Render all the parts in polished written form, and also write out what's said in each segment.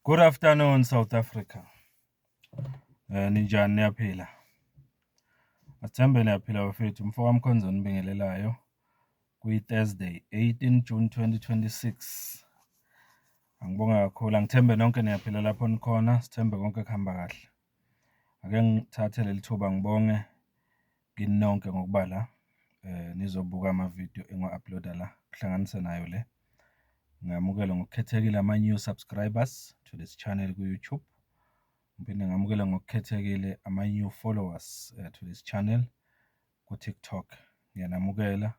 Good afternoon, South Africa. Ninjani niyaphila? Athembe niyaphila bafethu. Mfowethu Mkhonzweni nibingelelayo kwi-Thursday 18 June 2026. Angibonga kakhulu. Angithembe nonke niyaphila lapho nikhona. Sithembe konke kuhamba kahle. Ake ngithathe leli thuba ngibonge kini nonke ngokuba la nizobuka amavidiyo engiwa-uploada la kuhlanganise nayo le. Ngamukela ngokukhethekile ama-new subscribers to this channel ku-YouTube. Ngiphinde ngamukela ngokukhethekile ama-new followers to this channel ku-TikTok. Ngiyanamukela.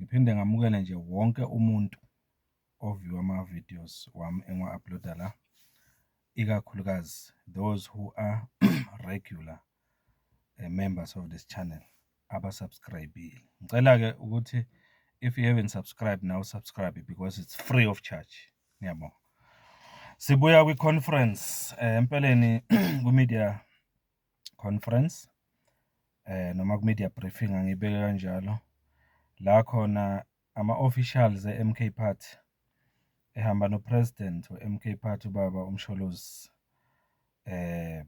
Ngiphinde ngamukele nje wonke umuntu oview ama-videos wami engiwa-uploada la, ikakhulukazi those who are regular members of this channel abasubscribile. Ngicela-ke ukuthi if you haven't subscribed now, subscribe because it's free of charge. Ngiyabonga. Sibuya kwi-conference empeleni ku-media conference noma ku-media briefing angibeke kanjalo, la khona ama-officials e-MK Party ehamba no-president we-MK Party ubaba uMsholozi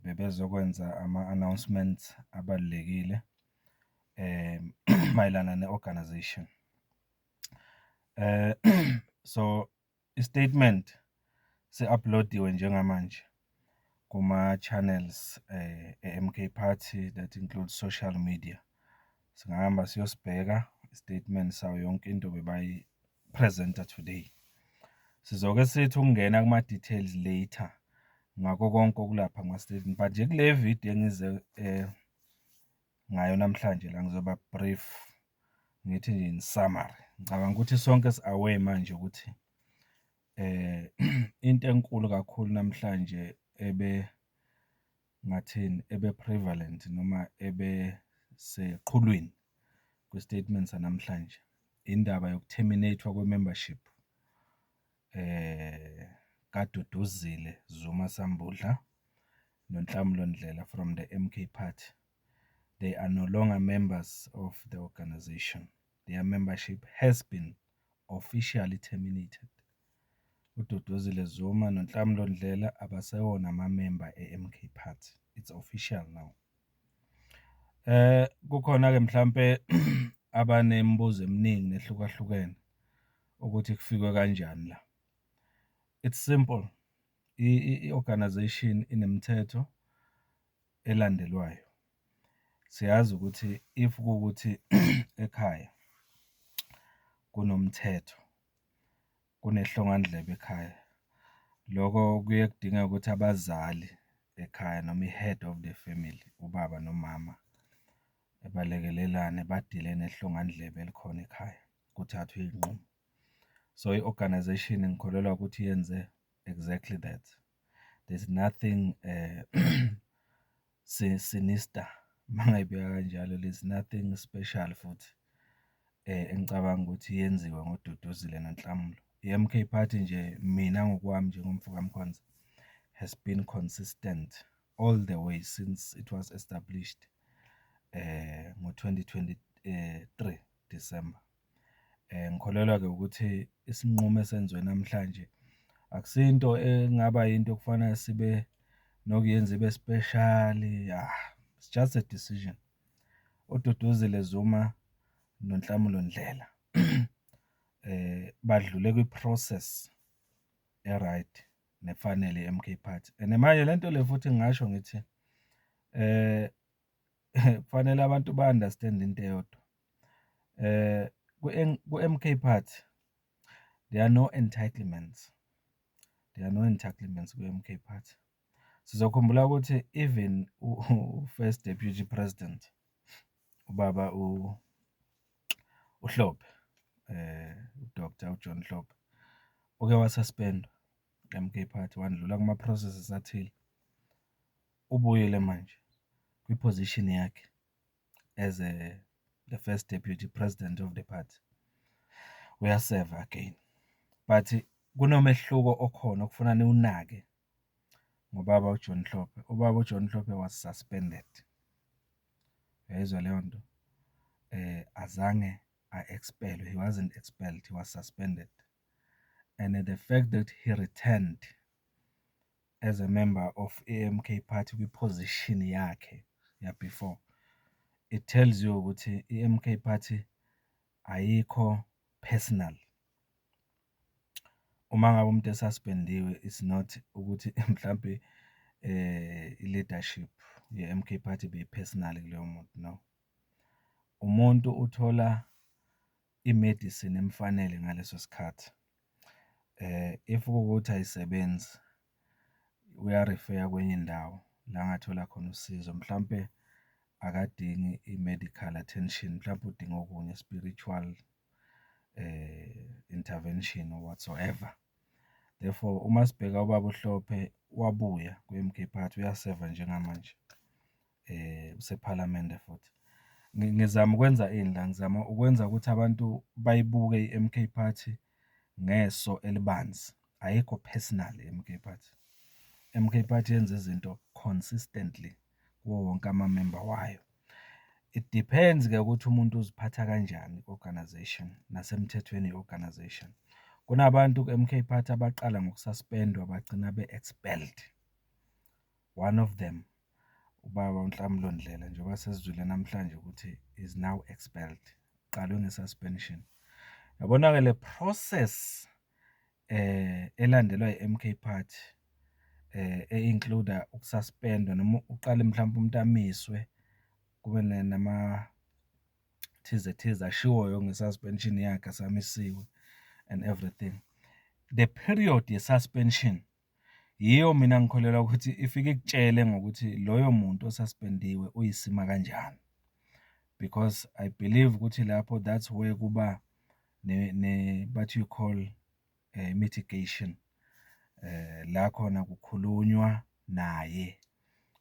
bebezokwenza ama-announcements abalulekile mayelana ne-organization. So i-statement se-uploadiwe njengamanje kuma-channels e-MK Party that includes social media. Singahamba siyosibheka i-statement sawo yonke into bebayi-presenta today. Sizoke sithi ukungena kuma-details later ngako konke okulapha kuma-statement, but nje kule video engize ngayo namhlanje la ngizoba brief, ngithi nje in summary. Ngicabanga ukuthi sonke si-aware manje ukuthi into enkulu kakhulu namhlanje ebe-prevalent noma ebeseqhulwini kwi-statement sanamhlanje indaba yokuterminate-wa kwe-membership kaDuduzile Zuma Sambudla noNhlamulo Ndlela from the MK Party. They are no longer members of the organization. Their membership has been officially terminated. uDuduzile Zuma noNhlamulo Ndlela abasewona ama-member e-MK Party. It's official now. Kukhona-ke mhlampe abanemibuzo eminingi nehlukahlukene ukuthi kufikwe kanjani la. It's simple. I-organization inemithetho elandelwayo. Siyazi ukuthi if kuwukuthi ekhaya kunomthetho, kunehlongandlebe ekhaya, lokho kuye kudinga ukuthi abazali ekhaya noma i-head of the family, ubaba nomama, balekelelane badile nehlongandlebe elikhona ekhaya, kuthathwe iy'nqumo. So i-organization ngikholelwa ukuthi yenze exactly that. There's nothing sinister mangayibeka kanjalo. There's nothing special futhi engicabanga ukuthi yenziwe ngoDuduzile noNhlamulo. I-MK Party nje mina ngokwami njengomfowethu Mkhonza has been consistent all the way since it was established ngo-2023 December. Ngikholelwa-ke ukuthi isinqumo esenziwe namhlanje akusinto engaba yinto kufanele sibe nokuyenza ibe special. It's just a decision. uDuduzile Zuma noNhlamulo Ndlela badlule kwi-process e-right nefanele i-MK Party. And manje lento le futhi ngingasho ngithi kufanele abantu ba-understand into eyodwa. Ku-MK Party there are no entitlements. There are no entitlements ku-MK Party. Sizokhumbula ukuthi even u-first deputy president ubaba uHlophe, uDr John Hlophe, uke wasuspendwa MK Party, wandlula kuma-processes athile. Ubuyele manje kwi-position yakhe as the first deputy president of the party. Uyaserve again. But kunomehluko okhona okufuna niwunake ngobaba uJohn Hlophe. Ubaba uJohn Hlophe was suspended. Uyayizwa leyo nto? Azange a-expellwe. He wasn't expelled, he was suspended. And the fact that he returned as a member of i-MK Party kwi-position yakhe before, it tells you ukuthi i-MK Party ayikho personal. Uma ngabe umuntu esuspendiwe, it's not ukuthi mhlampe i-leadership ye-MK Party be-personal kuleyo muntu, no. Umuntu uthola i-medicine emfanele ngaleso sikhathi. If kuwukuthi ayisebenzi, uyarefer kwenye indawo la angathola khona usizo. Mhlampe akadingi i-medical attention, mhlampe udinga okunye, spiritual intervention or whatsoever. Therefore, uma sibheka ubaba uHlophe wabuya kwi-MK Party, uyaseva njengamanje usephalamende futhi. Ngizama ukwenza ini la, ngizama ukwenza ukuthi abantu bayibuke i-MK Party ngeso elibanzi. Ayikho personal i-MK Party. MK Party yenza izinto consistently kuwo wonke ama-member wayo. It depends-ke ukuthi umuntu uziphatha kanjani i-organization nasemthethweni i-organization. Kunabantu ku-MK Party abaqala ngokususpendwa bagcina be-expelled. One of them, ubaba uNhlamulo Ndlela, njengoba sesizwile namhlanje ukuthi is now expelled. Qalwe nge-suspension. Yabona-ke le process elandelwa i-MK Party e-include ukususpendwa noma uqale mhlawumbe umuntu amiswe kube nama thize ashiwoyo nge-suspension yakhe asamisiwe and everything. The period ye-suspension yiyo mina ngikholelwa ukuthi ifike ikutshele ngokuthi loyo muntu osuspendiwe uyisima kanjani, because I believe ukuthi lapho that's where kuba what you call mitigation. La khona kukhulunywa naye,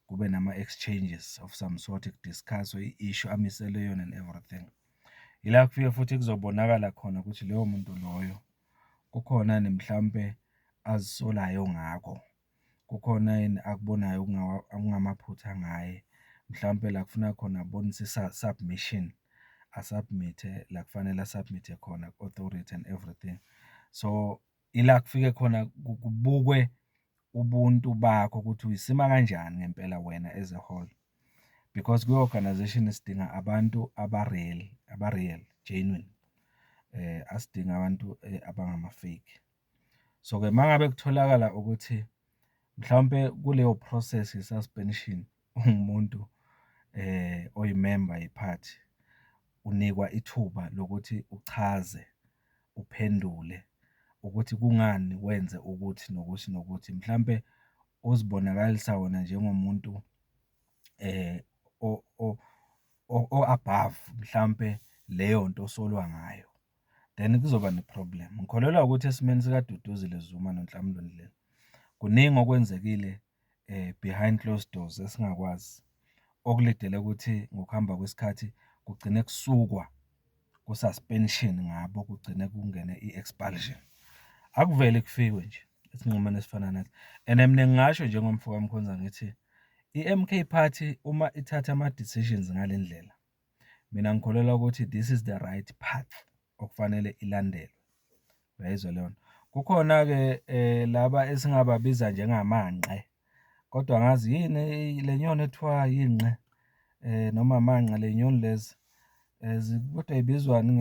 kube nama-exchanges of some sort, kudiscusswe i-issue amisele yona and everything. Ila kufike futhi kuzobonakala khona ukuthi leyo muntu loyo kukhona mhlampe azisolayo ngako, kukhona yini akubonayo okungamaphutha ngaye, mhlampe la kufuna khona abonise submission, asubmit la kufanele asubmit khona ku-authority and everything. So ila kufike khona kubukwe ubuntu bakho ukuthi uyisima kanjani ngempela wena as a whole, because kwi-organization sidinga abantu aba-real, genuine. Asidinga abantu abangama-fake. So-ke mangabe kutholakala ukuthi mhlawumbe kuleyo process ye-suspension ungumuntu oyimember yephathi, unikwa ithuba lokuthi uchaze, uphendule ukuthi kungani wenze ukuthi nokuthi nokuthi, mhlampe uzibonakalisa wona njengomuntu o-above mhlampe leyo nto osolwa ngayo, then kuzoba ne-problem. Ngikholelwa ukuthi esimeni sikaDuduzile Zuma noNhlamulo Ndlela kuningi okwenzekile behind closed doors esingakwazi, okulidele ukuthi ngokuhamba kwesikhathi kugcine kusukwa ku-suspension ngabo, kugcine kungene i-expulsion. Akuvele kufikwe nje esinqumeni esifana nathi. And mina ngingasho njengomfowabo kaMkhonza ngithi i-MK Party uma ithatha ama-decisions ngale ndlela, mina ngikholelwa ukuthi this is the right path okufanele ilandelwe. Uyayizwa leyo nto. Kukhona-ke laba esingababiza njengamanqe, kodwa ngazi yini le nyoni ethiwa yinqe noma amanqe, le nyoni lezi kodwa ibizwani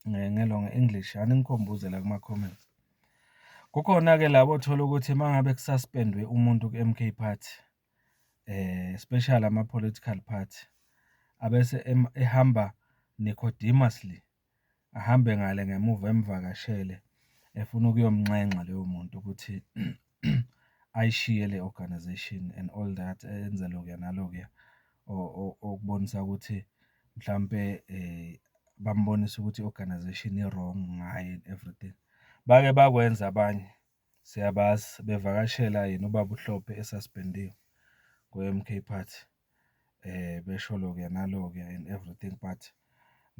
nge-English, aningikhombuze la kuma-comments. Kukhona-ke labo othola ukuthi uma ngabe kususpendwe umuntu ku-MK Party, especially ama-political party, abese ehamba Nicodemusly, ahambe ngale ngemuva emvakashele efuna ukuyomnxenxa leyo muntu ukuthi ayishiye le organization and all that, enze lokuya nalokuya, okubonisa ukuthi mhlampe bambonisa ukuthi i-organization i-wrong ngaye and everything. Bake bakwenza abanye, siyabazi, bevakashela yena ubaba uHlophe esuspendiwe ku-MK Party, besho lokuya nalokuya and everything, but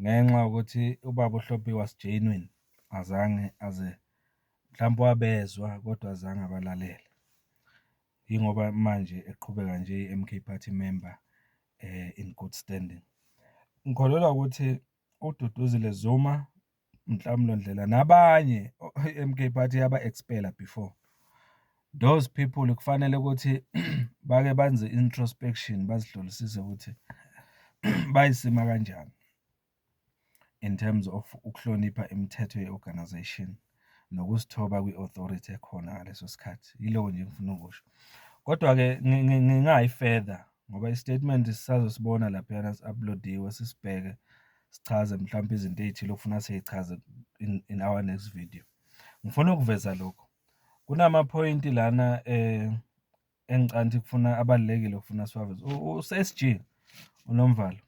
ngenxa yokuthi ubaba uHlophe was genuine, azange aze mhlawumbe wabezwa kodwa azange abalalele. Yingoba manje eqhubeka nje i-MK Party member in good standing. Ngikholelwa ukuthi uDuduzile Zuma, Nhlamulo Ndlela nabanye i-MK Party yaba-expella before, those people kufanele ukuthi bake banze introspection bazihlolisise ukuthi bayisima kanjani in terms of ukuhlonipha imithetho ye-organization nokuzithoba kwi-authority ekhona ngaleso sikhathi. Yiloko nje ngifuna ukusho. Kodwa-ke ngingayi further ngoba i-statement sisazosibona laphayana si-upload-iwe sisibheke sichaze mhlawumpe izinto ey'thile okufuna siyichaze in our next video. Ngifuna ukuveza lokho. Kunamaphoyinti lana engicanti kufuna abalulekile ukufuna siwaveze. U-SG uNomvalo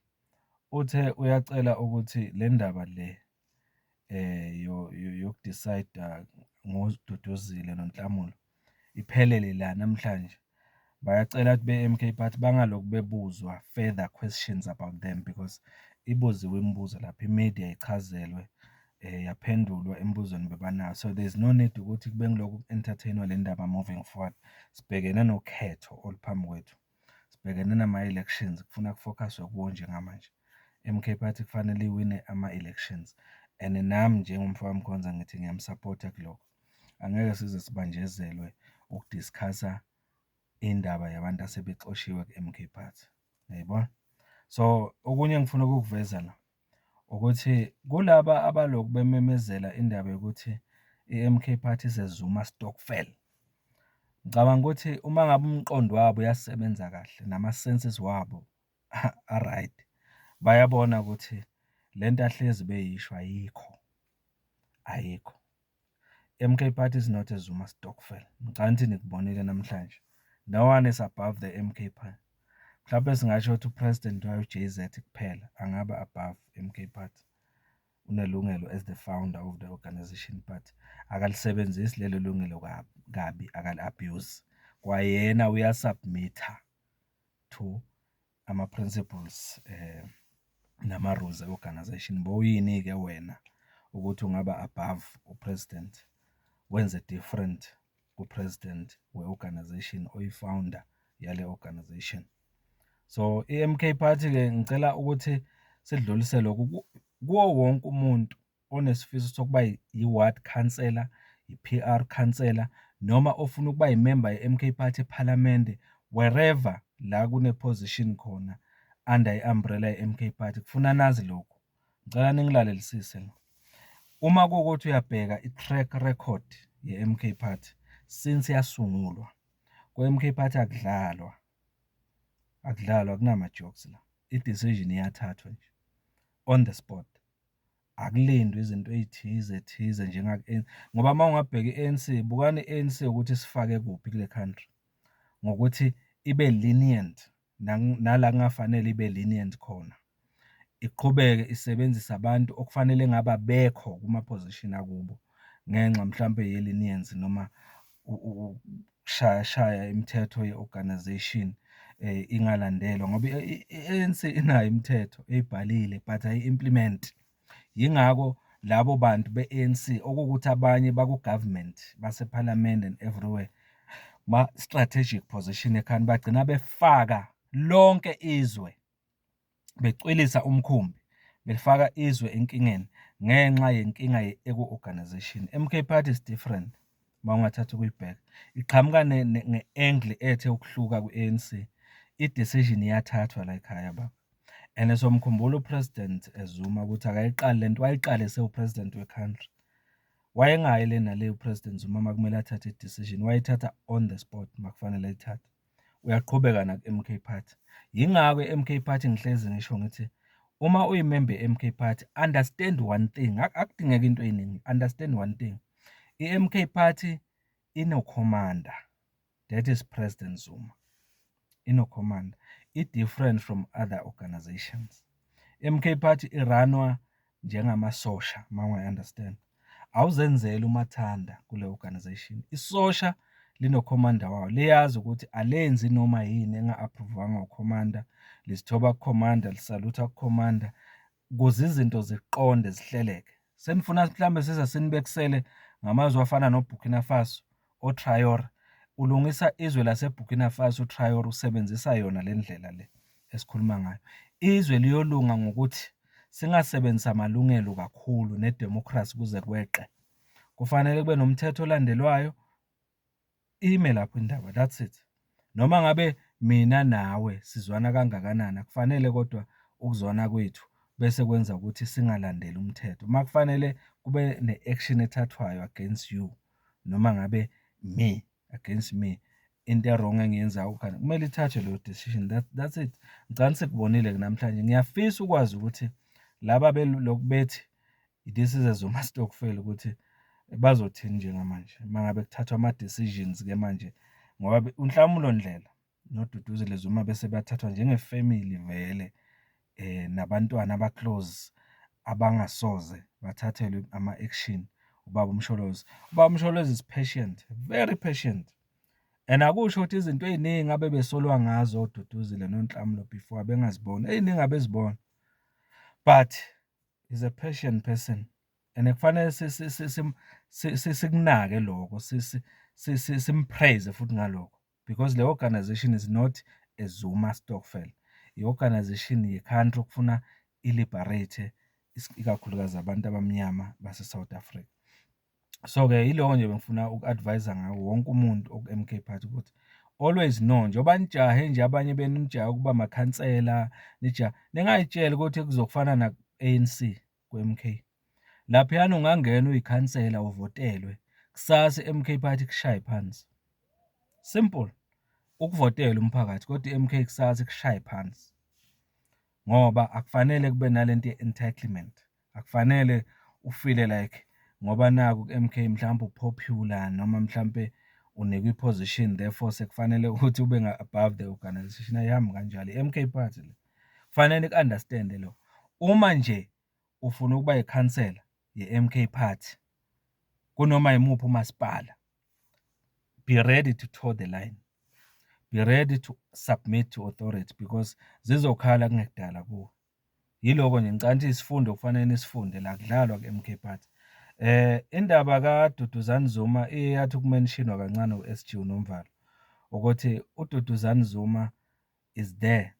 uthe uyacela ukuthi le ndaba le yokudicide ngoDuduzile noNhlamulo iphelele la namhlanje. Bayacela ukuthi be-MK Party bangalokhu bebuzwa further questions about them because ibuziwe imibuzo lapha i-media ichazelwe yaphendulwa embuzweni bebanayo. So there's no need ukuthi kube ngilokhu entertainwa le ndaba moving forward. Sibhekene nokhetho oluphambi kwethu. Sibhekene nama-elections kufuna kufocuswe kuwo njengamanje. MK Party kufanele iwine ama-elections and nami njengomfowamkhonza ngithi ngiyamsupporta kulokho. Angeke size sibanjezelwe ukudiscussa indaba yabantu asebexoshiwe ku-MK Party. Yayibona? So okunye engifuna ukukuveza la ukuthi kulaba abaloku bememezela indaba yokuthi i-MK Party isezuma stokvel. Ngicabanga ukuthi uma ngabe umqondo wabo uyasebenza kahle nama-senses wabo right, bayabona ukuthi lento ahlezi beyisho ayikho. MK Party is not a Zuma stokvel. Ngicanti nikubonile namhlanje. No one is above the MK Party. Mhlawumbe singasho ukuthi upresident wayo JZ kuphela angaba above MK Party. Unelungelo as the founder of the organization but akalisebenzisi lelo lungelo kabi, akali-abuse. Kwayena uyasubmitha to ama-principles nama-rules e-organization. Boyini-ke wena ukuthi ungaba above upresident wenze different ku-president we-organization oyi-founder yale organization. So i-MK Party-ke ngicela ukuthi sidlulise lokhu kuwo wonke umuntu onesifiso sokuba yi-ward councillor, i-PR councillor noma ofuna ukuba yimember ye-MK Party ephalamende, wherever la kune-position khona under i-umbrella ye-MK Party. Kufuna nazi lokhu. Ngicela ningilalelisise la. Uma kuwukuthi uyabheka i-track record ye-MK Party since yasungulwa, ku-MK Party akudlalwa, kunama-jokes la. I-decision iyathathwa nje on the spot. Akulindwe izinto ey'thize njenga-ANC ngoba uma ungabheka i-ANC, bukani i-ANC ukuthi sifake kuphi kule country ngokuthi ibe lenient nala kungafanele ibe lenient khona. Iqhubeke isebenzisa abantu okufanele ngaba bekho kuma-position akubo ngenxa mhlampe ye-leniency noma shaya imithetho ye-organization ingalandelwa ngoba i-ANC inayo imithetho eyibhalile but ayi-implement. Yingakho labo bantu be-ANC okuwukuthi abanye baku-government basephalamende and everywhere ma-strategic position ekhanda bagcina befaka lonke izwe, becwilisa umkhumbi, befaka izwe enkingeni ngenxa yenkinga eku-organization. MK Party is different uma ungathatha ukuyibheka. Iqhamuka nge-angle ethe ukuhluka ku-ANC. I-decision iyathathwa la ekhaya baba. And somkhumbula upresident Zuma ukuthi akayiqali lento wayiqale sewupresident we-country. Wayengayi lena le upresident Zuma uma kumele athathe i-decision, wayithatha on the spot makufanele ayithathe. Uyaqhubeka naku-MK Party. Yingakho i-MK Party ngihlezi ngisho ngithi uma uyimembe ye-MK Party, understand one thing. Akudingeki into eyiningi. Understand one thing. I-MK Party ino-commander. That is President Zuma. Ino-commander. I-different from other organizations. MK Party iranwa njengamasosha, uma ungayi-understand. Awuzenzeli umathanda kule organization. Isosha lino-commander wawo. Liyazi ukuthi alenzi noma yini enga-approve-wanga ucommander. Lisithoba kucommander, lisalutha kucommander. Ukuze izinto ziqonde zihleleke. Senifuna mhlambe siza sinibekisele ngamazwe afana noBurkina Faso, oTraore. Ulungisa izwe laseBurkina Faso, uTraore usebenzisa yona le ndlela le esikhuluma ngayo. Izwe liyolunga ngokuthi singasebenzisa amalungelo kakhulu nedemocracy kuze kweqe. Kufanele kube nomthetho olandelwayo, ime lapho indaba, that's it. Noma ngabe mina nawe sizwana kangakanani, akufanele kodwa ukuzwana kwethu bese kwenza ukuthi singalandeli umthetho. Uma kufanele kube ne-action ethathwayo against you, noma ngabe me against me, into e-wrong engiyenzayo kumele ithathwe leyo decision. That's it. Ngicabanga sikubonile-ke namhlanje. Ngiyafisa ukwazi ukuthi laba belokhu bethi this is a Zuma stokvel ukuthi bazothini njengamanje uma ngabe kuthathwa ama-decisions-ke manje, ngoba uNhlamulo Ndlela noDuduzile Zuma bese bathathwa njenge-family vele, nabantwana aba-close abangasoze bathathelwe ama-action. Ubaba uMsholozi, ubaba uMsholozi is patient, very patient, and akusho ukuthi izinto ey'ningi abebesolwa ngazo oDuduzile noNhlamulo before bengaziboni, ey'ningi abezibona, but is a patient person. And kufanele sikunake lokho, simpraise futhi ngalokho, because le organization is not a Zuma stokvel. I-organization ye-country okufuna iliberate ikakhulukazi abantu abamnyama base-South Africa. So-ke yiloko nje bengifuna uku-advise ngawo wonke umuntu oku-MK Party ukuthi always know, njengoba nijahe nje abanye benu nijahe ukuba amakhansela, ningayitsheli ukuthi kuzokufana na-ANC ku-MK. Laphiyana ungangena uyikhansela uvotelwe, kusasa i-MK Party kushaye phansi. Simple. Ukuvotela umphakathi, kodwa i-MK kusasa kushaye phansi. Ngoba akufanele kube nalento ye-entitlement. Akufanele ufile like ngoba naku ku-MK mhlawumbe upopular noma mhlawumbe unikwe i-position, therefore sekufanele ukuthi ube above the organization. Ayihambi kanjalo. I-MK Party le. Kufanele ku-understand lo. Uma nje ufuna ukuba yikhansela ye-MK Party kunoma yimuphi umasipala, be ready to toe the line. Be ready to submit to authority because zizokhala kungekudala kuwe. Yiloko nje ngicabanga ukuthi isifundo kufanele nisifunde la kudlalwa ku-MK Party. Indaba kaDuduzane Zuma iyathi ukumentionwa kancane u-SG uNomvalo ukuthi uDuduzane Zuma is there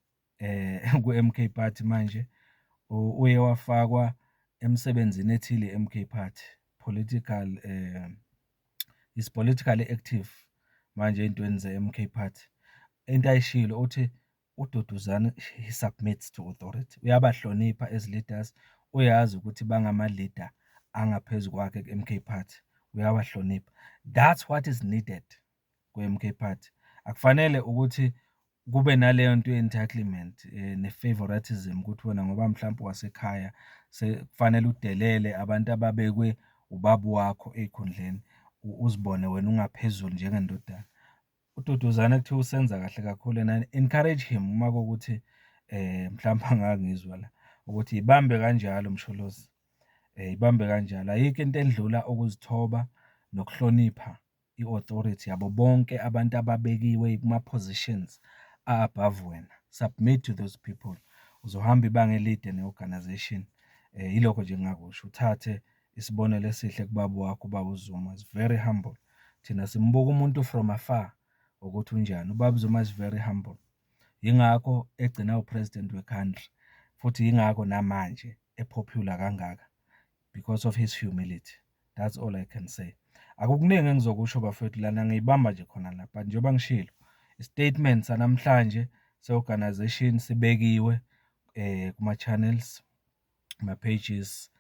ku-MK Party manje, uye wafakwa emsebenzini ethile i-MK Party, political, is politically active manje ey'ntweni ze-MK Party. Into ayishilo uthi uDuduzane he submits to authority, uyabahlonipha as leaders, uyazi ukuthi bangama-leader angaphezu kwakhe ku-MK Party, uyabahlonipha. That's what is needed ku-MK Party. Akufanele ukuthi kube naleyo nto ye-entitlement ne-favoritism ukuthi wena ngoba mhlawumbe wasekhaya kufanele udelele abantu ababekwe ubaba wakho ey'khundleni, uzibone wena ungaphezulu njengendodana. uDuduzane kuthiwa usenza kahle kakhulu, and encourage him uma kuwukuthi mhlawumbe angangizwa la ukuthi ibambe kanjalo Msholozi, ibambe kanjalo. Ayikho into endlula ukuzithoba nokuhlonipha i-authority yabo bonke abantu ababekiwe kuma-positions above wena. Submit to those people, uzohamba ibanga elide ne-organization. Yilokho nje engingakusho, uthathe isibonelo esihle kubaba wakho, ubaba uZuma is very humble. Thina simbuka umuntu from afar ukuthi unjani. Ubaba uZuma is very humble, yingakho egcina u-president we-country, futhi yingakho namanje epopular kangaka, because of his humility. That's all I can say. Akukuningi engizokusho bafethu lana, ngiyibamba nje khona la, but njengoba ngishilo i-statement sanamhlanje se-organization sibekiwe kuma-channels, kuma-pages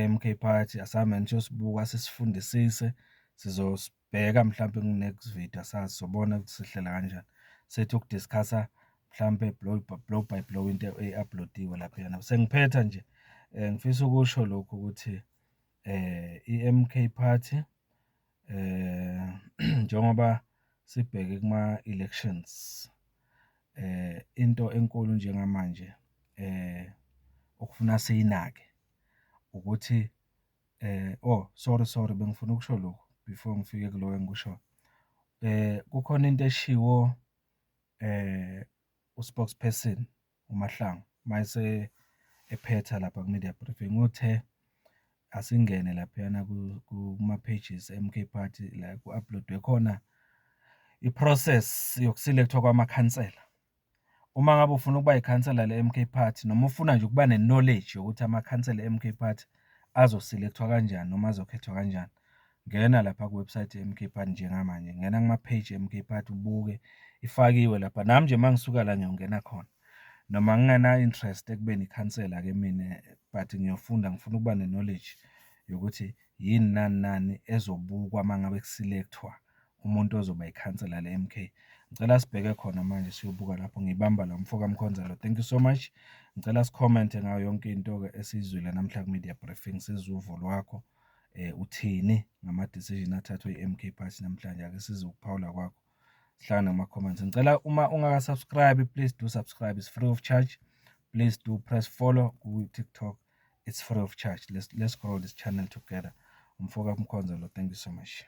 MK Party. Asamane siyosibuka sisifundisise, sizosibheka mhlawumbe ku-next video, asazi sobona ukuthi sihlela kanjani, sethi ukudiscussa mhlawumbe blow by blow into e-uploadiwe laphayana. Sengiphetha nje ngifisa ukusho lokhu ukuthi i-MK Party njengoba sibheke kuma-elections, into enkulu njengamanje okufuna siyinake ukuthi sorry bengifuna ukusho lokhu before ngifike kulo engikusho. Kukhona into eshiwo u-spokesperson uMahlangu mayese ephetha lapha ku-media briefing, uthe asingene laphayana kuma-pages MK Party la ku-uploadwe khona i-process yokuselekthwa kwamakhansela. Uma ngabe ufuna ukuba yikhansela le-MK Party, noma ufuna nje ukuba ne-knowledge yokuthi amakhansela e-MK Party azoselekthwa kanjani noma azokhethwa kanjani, ngena lapha kuwebsite ye-MK Party njengamanje, ngena kuma-page ye-MK Party ubuke, ifakiwe lapha. Nami nje mangisuka la ngiyongena khona. Noma ngingana-interest ekubeni ikhansela-ke mina, but ngiyofunda, ngifuna ukuba ne-knowledge yokuthi yini nani nani ezobukwa uma ngabe ku-select-wa umuntu ozoba ikhansela le-MK. Ngicela sibheke khona manje siyobuka lapho. Ngibamba la umfoka Mkhonza lo. Thank you so much. Ngicela sikhomente ngayo yonke into-ke esiyizwile namhla ku-media briefing, sizwe uvo lwakho. Uthini ngama-decision athathwe i-MK Party namhlanje? Ake sizwe ukuphawula kwakho. Sihlangane ngama-comments. Ngicela uma ungaka-subscribe, please do subscribe. It's free of charge. Please do press follow ku-TikTok. It's free of charge. Let's grow this channel together. Umfoka Mkhonza lo. Thank you so much.